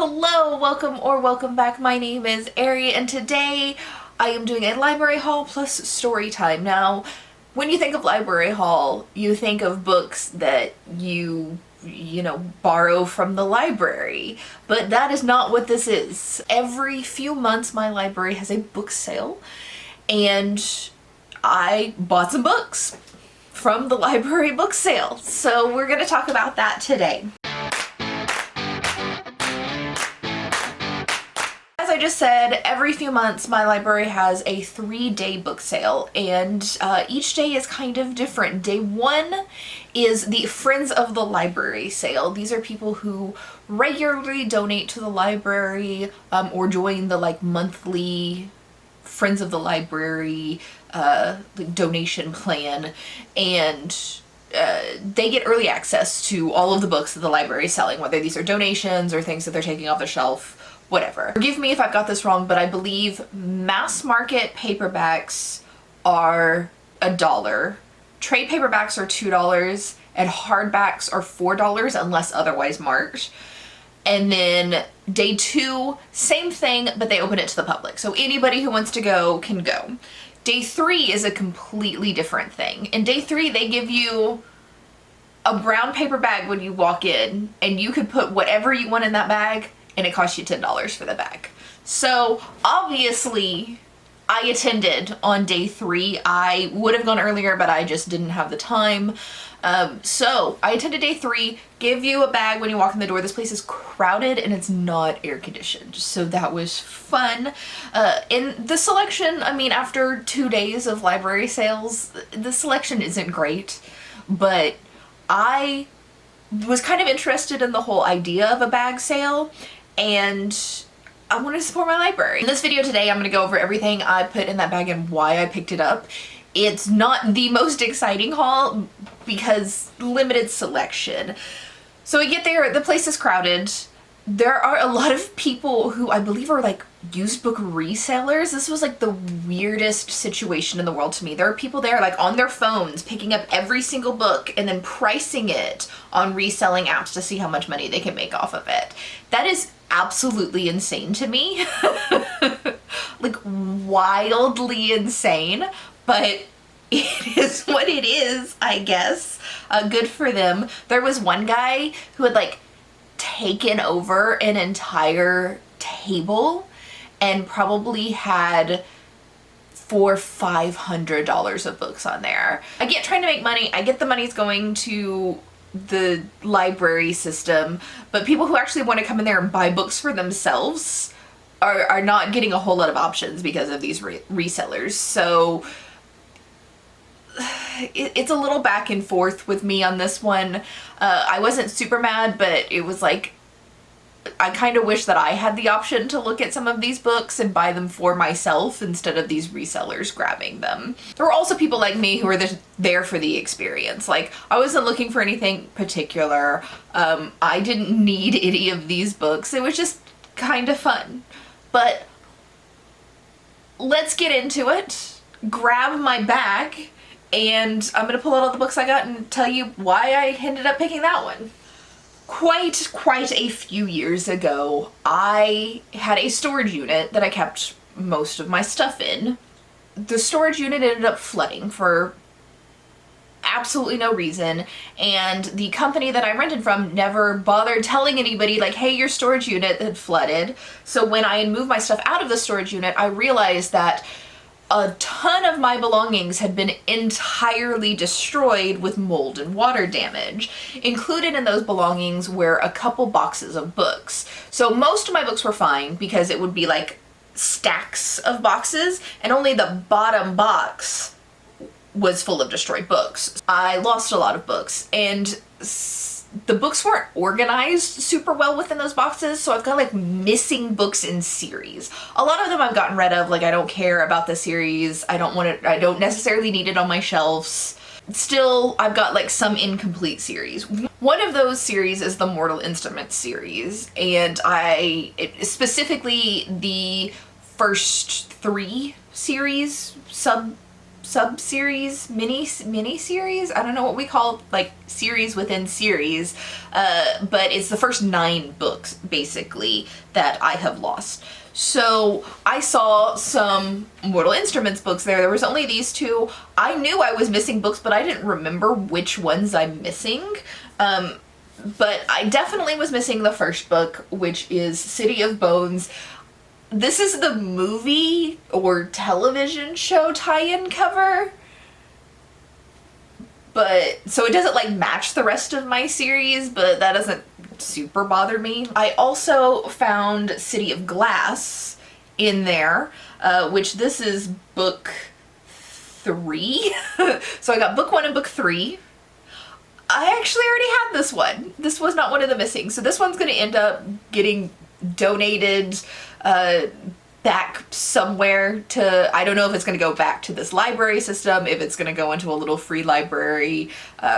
Hello, welcome back. My name is Ari and today I am doing a library haul plus story time. Now, when you think of library haul, you think of books that you borrow from the library, but that is not what this is. Every few months my library has a book sale and I bought some books from the library book sale. So we're gonna talk about that today. As I just said, every few months my library has a 3-day book sale, and each day is kind of different. Day 1 is the Friends of the Library sale. These are people who regularly donate to the library or join the monthly Friends of the Library donation plan, and they get early access to all of the books that the library is selling, whether these are donations or things that they're taking off the shelf. Whatever. Forgive me if I've got this wrong, but I believe mass market paperbacks are $1, trade paperbacks are $2, and hardbacks are $4 unless otherwise marked. And then day 2, same thing, but they open it to the public. So anybody who wants to go can go. Day 3 is a completely different thing. In day 3, they give you a brown paper bag when you walk in, and you could put whatever you want in that bag, and it costs you $10 for the bag. So obviously I attended on day 3. I would have gone earlier, but I just didn't have the time. So I attended day 3, give you a bag when you walk in the door. This place is crowded and it's not air conditioned. So that was fun. In the selection, I mean, after 2 days of library sales, the selection isn't great, but I was kind of interested in the whole idea of a bag sale, and I wanted to support my library. In this video today, I'm going to go over everything I put in that bag and why I picked it up. It's not the most exciting haul because limited selection. So we get there, the place is crowded. There are a lot of people who I believe are used book resellers. This was the weirdest situation in the world to me. There are people there on their phones picking up every single book and then pricing it on reselling apps to see how much money they can make off of it. That is absolutely insane to me. Wildly insane, but it is what it is, I guess. Good for them. There was one guy who had taken over an entire table and probably had $400-500 of books on there. I get trying to make money. I get the money's going to the library system, but people who actually want to come in there and buy books for themselves are not getting a whole lot of options because of these resellers. So it's a little back and forth with me on this one. I wasn't super mad, but it was I kind of wish that I had the option to look at some of these books and buy them for myself instead of these resellers grabbing them. There were also people like me who were there for the experience. I wasn't looking for anything particular. I didn't need any of these books. It was just kind of fun. But let's get into it. Grab my bag, and I'm gonna pull out all the books I got and tell you why I ended up picking that one. Quite a few years ago, I had a storage unit that I kept most of my stuff in. The storage unit ended up flooding for absolutely no reason, and the company that I rented from never bothered telling anybody hey, your storage unit had flooded. So when I had moved my stuff out of the storage unit, I realized that a ton of my belongings had been entirely destroyed with mold and water damage. Included in those belongings were a couple boxes of books. So most of my books were fine because it would be stacks of boxes, and only the bottom box was full of destroyed books. I lost a lot of books, and the books weren't organized super well within those boxes, so I've got missing books in series. A lot of them I've gotten rid of. I don't care about the series. I don't necessarily need it on my shelves. Still, I've got some incomplete series. One of those series is the Mortal Instruments series, and specifically the first 3 series, sub-series, mini-series. I don't know what we call like series within series, but it's the first 9 books basically that I have lost. So I saw some Mortal Instruments books there. There was only these 2. I knew I was missing books, but I didn't remember which ones I'm missing. But I definitely was missing the first book, which is City of Bones. This is the movie or television show tie-in cover. But, so it doesn't like match the rest of my series, but that doesn't super bother me. I also found City of Glass in there, which this is book 3. So I got book 1 and book 3. I actually already had this one. This was not one of the missing. So this one's gonna end up getting donated back somewhere to, I don't know if it's going to go back to this library system, if it's going to go into a little free library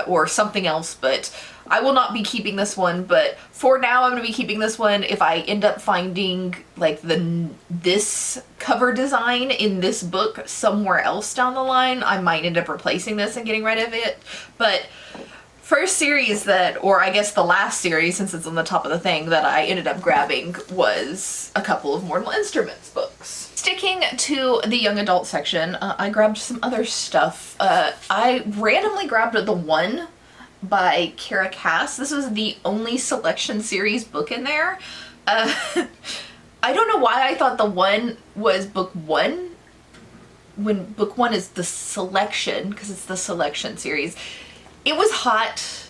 or something else, but I will not be keeping this one. But for now, I'm going to be keeping this one. If I end up finding like this cover design in this book somewhere else down the line, I might end up replacing this and getting rid of it. But first series that, or I guess the last series, since it's on the top of the thing, that I ended up grabbing was a couple of Mortal Instruments books. Sticking to the young adult section, I grabbed some other stuff. I randomly grabbed The One by Kara Cass. This was the only selection series book in there. I don't know why I thought The One was book 1, when book 1 is the selection, because it's the selection series. It was hot.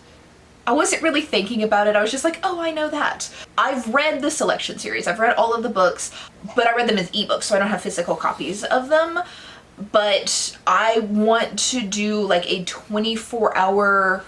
I wasn't really thinking about it. I was just like, oh, I know that. I've read the selection series. I've read all of the books, but I read them as ebooks, so I don't have physical copies of them. But I want to do like a 24-hour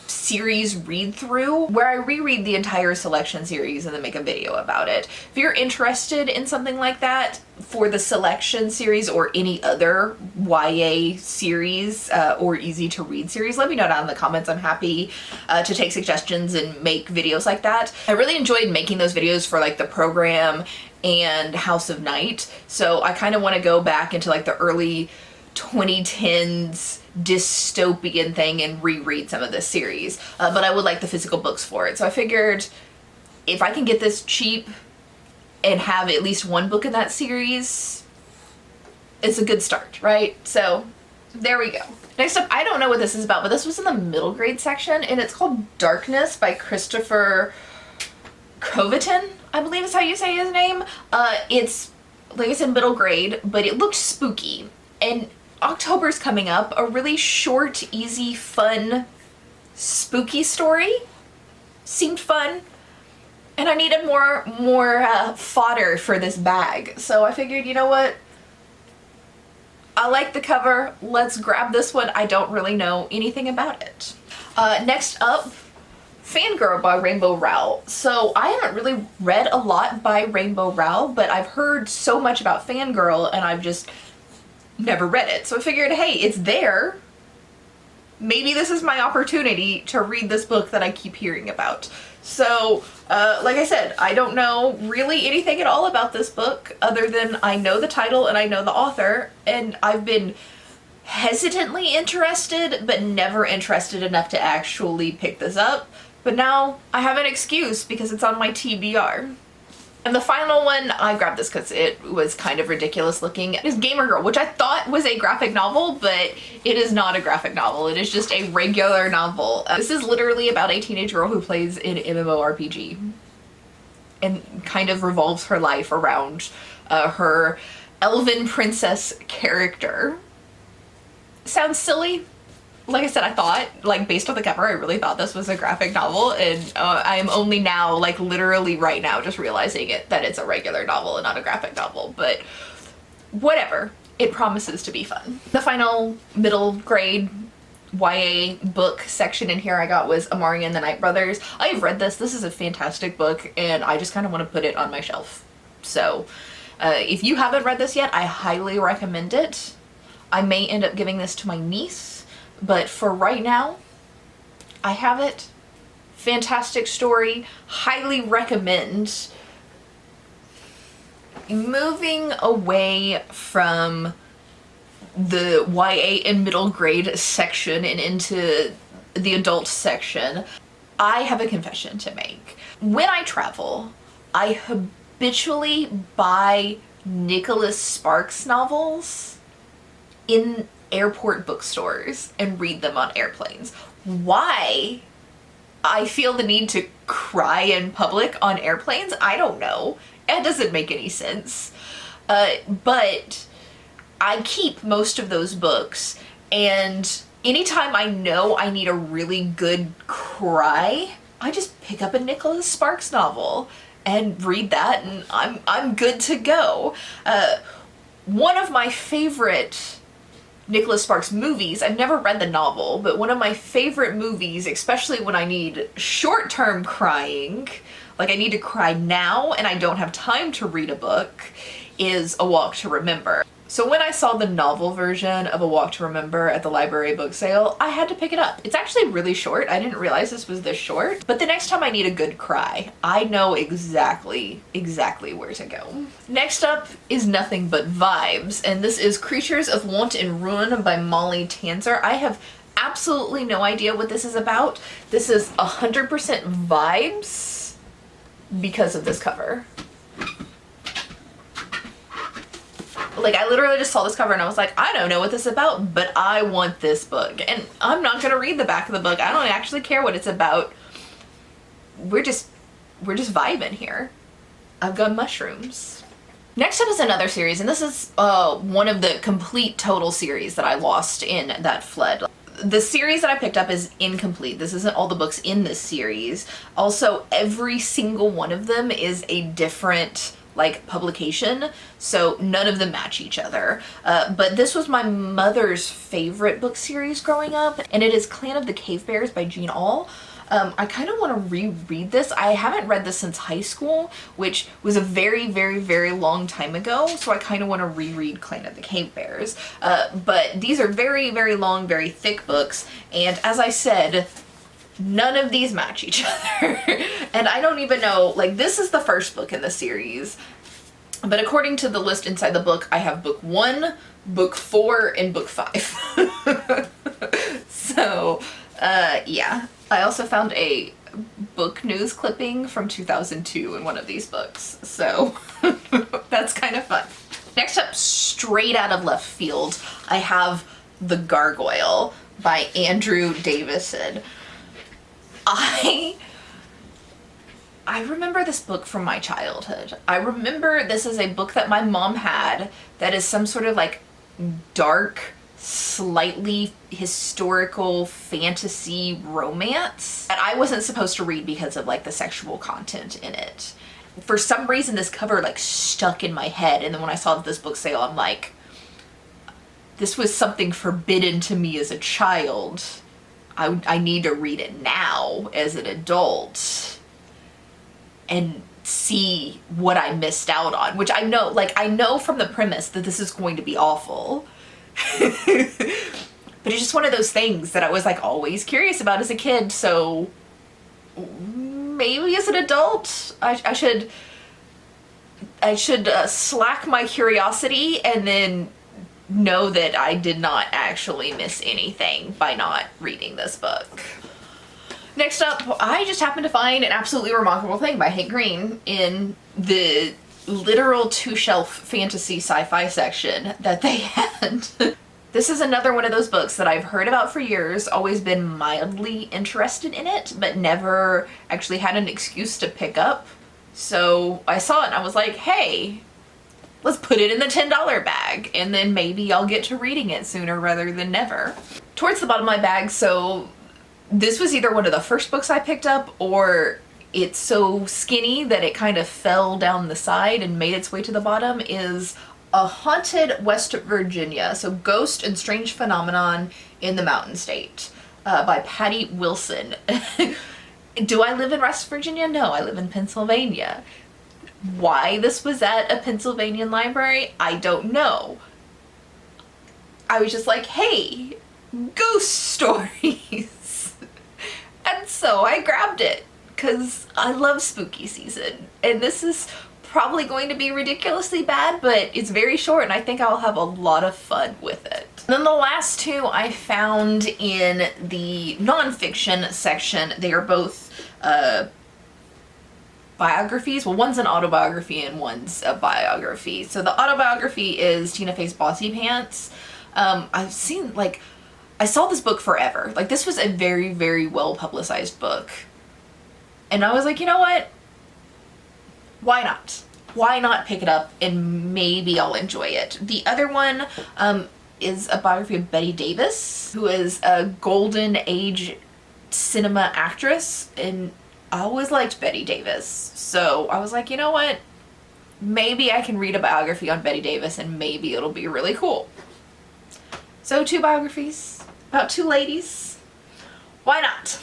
series read through where I reread the entire selection series and then make a video about it. If you're interested in something like that for the selection series or any other YA series or easy to read series, let me know down in the comments. I'm happy to take suggestions and make videos like that. I really enjoyed making those videos for like the program and House of Night, so I kind of want to go back into like the early 2010s dystopian thing and reread some of this series, but I would like the physical books for it. So I figured if I can get this cheap and have at least one book in that series, it's a good start, right? So there we go. Next up, I don't know what this is about, but this was in the middle grade section, and it's called Darkness by Christopher Coveton, I believe is how you say his name. It's, like I said, middle grade, but it looked spooky. And October's coming up, a really short, easy, fun, spooky story. Seemed fun. And I needed more fodder for this bag. So I figured, you know what? I like the cover. Let's grab this one. I don't really know anything about it. Next up, Fangirl by Rainbow Rowell. So I haven't really read a lot by Rainbow Rowell, but I've heard so much about Fangirl and I've just never read it. So I figured, hey, it's there. Maybe this is my opportunity to read this book that I keep hearing about. So, like I said, I don't know really anything at all about this book other than I know the title and I know the author, and I've been hesitantly interested, but never interested enough to actually pick this up. But now I have an excuse because it's on my TBR. And the final one, I grabbed this because it was kind of ridiculous looking, is Gamer Girl, which I thought was a graphic novel, but it is not a graphic novel. It is just a regular novel. This is literally about a teenage girl who plays an MMORPG and kind of revolves her life around her elven princess character. Sounds silly. Like I said, I thought, like, based on the cover, I really thought this was a graphic novel, and I am only now, like, literally right now just realizing that it's a regular novel and not a graphic novel, but whatever. It promises to be fun. The final middle grade YA book section in here I got was Amari and the Night Brothers. I've read this. This is a fantastic book, and I just kind of want to put it on my shelf. So, if you haven't read this yet, I highly recommend it. I may end up giving this to my niece, but for right now, I have it. Fantastic story. Highly recommend. Moving away from the YA and middle grade section and into the adult section, I have a confession to make. When I travel, I habitually buy Nicholas Sparks novels in airport bookstores and read them on airplanes. Why I feel the need to cry in public on airplanes, I don't know. It doesn't make any sense. But I keep most of those books, and anytime I know I need a really good cry, I just pick up a Nicholas Sparks novel and read that, and I'm good to go. One of my favorite Nicholas Sparks movies, I've never read the novel, but one of my favorite movies, especially when I need short-term crying, like I need to cry now and I don't have time to read a book, is A Walk to Remember. So when I saw the novel version of A Walk to Remember at the library book sale, I had to pick it up. It's actually really short. I didn't realize this was this short. But the next time I need a good cry, I know exactly where to go. Next up is Nothing But Vibes, and this is Creatures of Want and Ruin by Molly Tanzer. I have absolutely no idea what this is about. This is 100% vibes because of this cover. Like, I literally just saw this cover and I was like, I don't know what this is about, but I want this book. And I'm not gonna read the back of the book. I don't actually care what it's about. We're just vibing here. I've got mushrooms. Next up is another series, and this is one of the complete total series that I lost in that flood. The series that I picked up is incomplete. This isn't all the books in this series. Also, every single one of them is a different publication, so none of them match each other. But this was my mother's favorite book series growing up, and it is Clan of the Cave Bears by Jean Auel. I kind of want to reread this. I haven't read this since high school, which was a very, very, very long time ago, so I kind of want to reread Clan of the Cave Bears. But these are very, very long, very thick books, and as I said, none of these match each other. And I don't even know, this is the first book in the series, but according to the list inside the book, I have book 1, book 4, and book 5. So, yeah. I also found a book news clipping from 2002 in one of these books, so that's kind of fun. Next up, straight out of left field, I have The Gargoyle by Andrew Davison. I remember this book from my childhood. I remember this is a book that my mom had that is some sort of dark, slightly historical fantasy romance that I wasn't supposed to read because of the sexual content in it. For some reason this cover stuck in my head, and then when I saw this book sale, I'm like, this was something forbidden to me as a child. I need to read it now as an adult and see what I missed out on, which I know, I know from the premise that this is going to be awful. But it's just one of those things that I was always curious about as a kid, so maybe as an adult I should slack my curiosity and then know that I did not actually miss anything by not reading this book. Next up, I just happened to find An Absolutely Remarkable Thing by Hank Green in the literal 2-shelf fantasy sci-fi section that they had. This is another one of those books that I've heard about for years, always been mildly interested in it, but never actually had an excuse to pick up. So I saw it and I was like, hey, let's put it in the $10 bag, and then maybe I'll get to reading it sooner rather than never. Towards the bottom of my bag, so this was either one of the first books I picked up, or it's so skinny that it kind of fell down the side and made its way to the bottom, is A Haunted West Virginia, so Ghost and Strange Phenomenon in the Mountain State, by Patty Wilson. Do I live in West Virginia? No, I live in Pennsylvania. Why this was at a Pennsylvania library, I don't know. I was just like, hey, ghost stories. And so I grabbed it, because I love spooky season. And this is probably going to be ridiculously bad, but it's very short and I think I'll have a lot of fun with it. And then the last two I found in the nonfiction section. They are both biographies. Well, one's an autobiography and one's a biography. So the autobiography is Tina Fey's Bossy Pants. I've seen, like, I saw this book forever. Like, this was a very, very well publicized book. And I was like, you know what? Why not? Why not pick it up and maybe I'll enjoy it? The other one is a biography of Bette Davis, who is a golden age cinema actress, and I always liked Bette Davis. So I was like, you know what? Maybe I can read a biography on Bette Davis and maybe it'll be really cool. So 2 biographies about 2 ladies. Why not?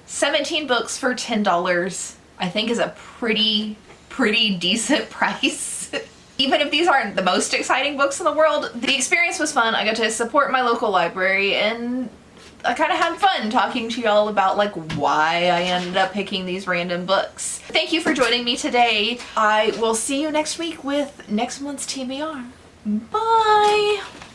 17 books for $10 I think is a pretty decent price. Even if these aren't the most exciting books in the world, the experience was fun. I got to support my local library and I kind of had fun talking to y'all about like why I ended up picking these random books. Thank you for joining me today. I will see you next week with next month's TBR. Bye!